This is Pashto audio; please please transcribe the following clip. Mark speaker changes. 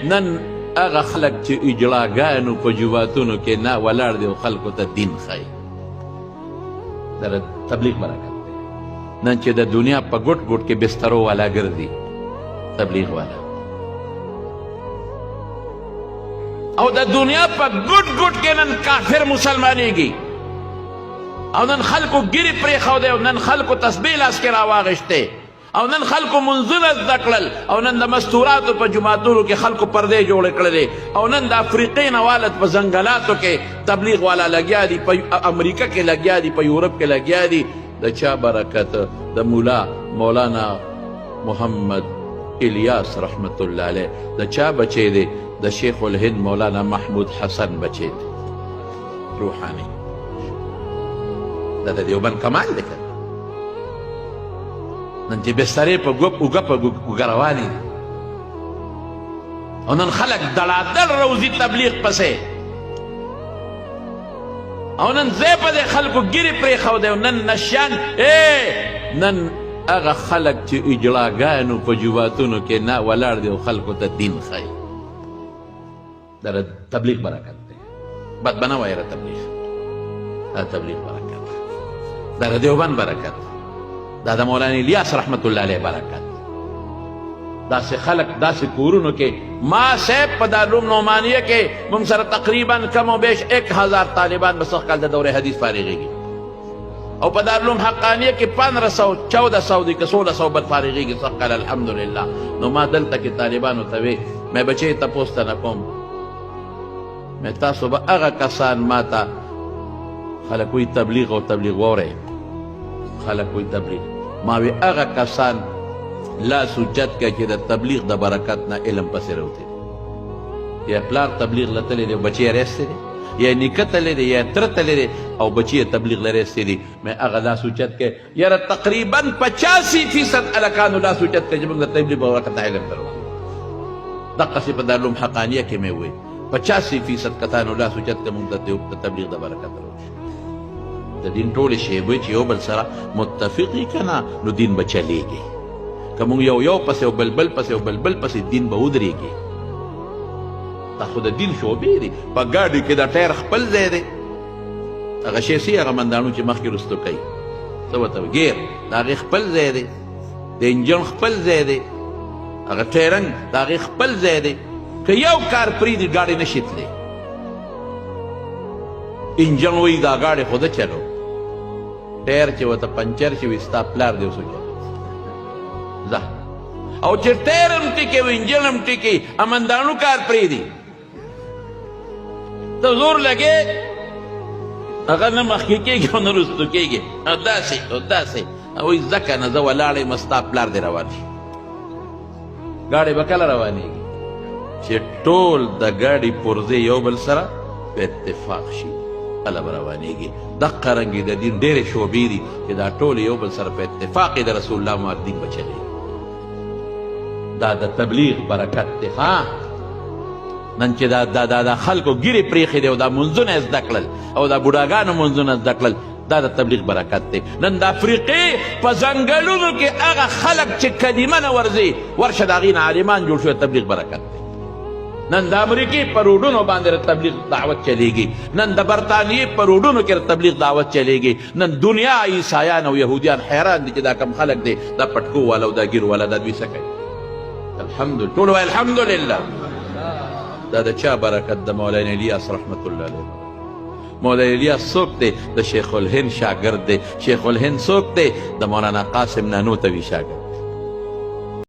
Speaker 1: نن هغه خلک چې اجلاګانو په جوماتونو کې نه ولاړ دي او خلکو ته دین ښایي دا تبلیغ برکت دی نن چې د دنیا په ګوټ ګوټ کې بسترو والا ګرځي تبلیغ والا او د دنیا په ګوټ ګوټ کې نن کافر مسلمانېږي او نن خلکو ګیرې پرېښودی او نن خلکو تسبیح لاس کې راواغېشتې او نن خلکو منځونه زده کړل او نن د مستوراتو په جوماتونو کې خلکو پردې جوړې کړلې او نن د افریقې نوالت په ځنګلاتو کې تبلیغ والا لګیا دي په امریکا کې لګیا دي په یورپ کې لګیا دي د چا برکت د مولانا محمد الیاس رحمت الله علیه د چا بچی دی د شیخ الهند مولانا محمود حسن بچی دی روحانی دا د دیوبند کمال دی که نن چې بسترې په اوږه په اوږه روانې دي او نن خلک دړادړ روزي تبلیغ پسې او نن ځای په دې خلکو ګیرې پرېښودی او نن نشیان نن هغه خلک چې اجلاګانو په جوماتونو کې نه ولاړ دي او خلکو ته دین ښایي دا تبلیغ برکت دی بد به نه وایه تبلیغ دا تبلیغ برکت دا د دیوبند برکت دا د مولانا الیاس رحمت الله علیه برکت داسې خلک داسې کورونو کې ما صاحب په دارالعلوم نعمانیه کې موږ سره تقریبا کم و بیش 1000 طالبان به سخت کال د دورې حدیث فارغېږي او په دارالعلوم حقانیه کې 1500 1400 دي که 1600 بل فارغېږي سخت کال الحمدلله نو ما دلته کې طالبانو ته وې مې بچې تپوس ته نه کوم مې تاسو به هغه کسان ما ته خلک وایي تبلیغ او تبلیغ واورئ خلک وایي تبلیغ ما وی هغه کسان لاس اوچت کړه چې د تبلیغ د برکت نه علم پسې راوتلی یا پلار تبلیغ له تللی دی او بچی یې رایستی دی یا نیکه تللی دی یا تره تللی دی او بچی یې تبلیغ له رایستی دی مې هغه لاس اوچت کړه یاره تقریبا 85% هلکانو لاس اوچت کړه چې موږ د تبلیغ په برکت علم ته راوتلو دقسې په دارالعلوم حقانیه کې مې وویل 85% کسانو لاس اوچت کړه موږ د تبلیغ د برکت راوتلو د دین ټولې شیبې چې یو بل سره متفقي که نه نو دین به چلیږي که موږ یو پسې او بلبل پسې او بلبل پسې دین به ودرېږي دا خو د دین شعبې دي په ګاډي کې د ټایر خپل ځای دی هغه شیسي هغه منداڼو چې مخکې رستو کوي څه ورته ګیر د هغې خپل ځای دی د انجن خپل ځای دی هغه ټایرنګ د هغې خپل ځای دی که یو کار پرېږدي ګاډی نه شي تللی انجن وایي دا ګاډی خو ده چلو ټایر چې ورته پنچر شي وي ستا پلار دی اوس ځه او چې ټایر هم ټیکي وي انجن هم ټیکي امنداڼو کار پرېږدي ته زور لګې هغه نه مخکې کېږي او نه رستو کېږي او داسې او داسې وایي ځکه نه زه ولاړ یم ستا پلار دی روان شي ګاډی به کله روانېږي چې ټول د ګاډي پرزې یو بل سره په اتفاق شي کله به روانېږي دقه رنګې د دین ډېرې شعبې دي چې دا ټول یو بل سره په اتفاق د رسول الله مار دین به چلېږي دا د تبلیغ برکت دی ها نن چې دا خلکو ګیرې پرېښې دی او دا منځونه یې زده کړل او دا بوډاګانو منځونه زده کړل دا د تبلیغ برکت دی نن د افریقې په ځنګلونو کې هغه خلک چې کلمه نه ورځي ورشه د هغې نه عالمان جوړ شوی تبلیغ برکت دی نن د امریکې په روډونو باندې تبلیغ دعوت چلیږي نن د برطانیې په روډونو کې تبلیغ دعوت چلیږي نن دنیا عیسایان او یهودیان حیران دي چې دا کم خلک دی دا پټکو والا او دا ګیر والا دا دوی څه کوي الحمدلله ټول وایي الحمدلله دا د چا برکت د مولانا الیاس رحمت الله علیه مولانا الیاس څوک دی د شیخ الهند شاګرد دی شیخ الهند څوک دی د مولانا قاسم نانوتوي شاګرد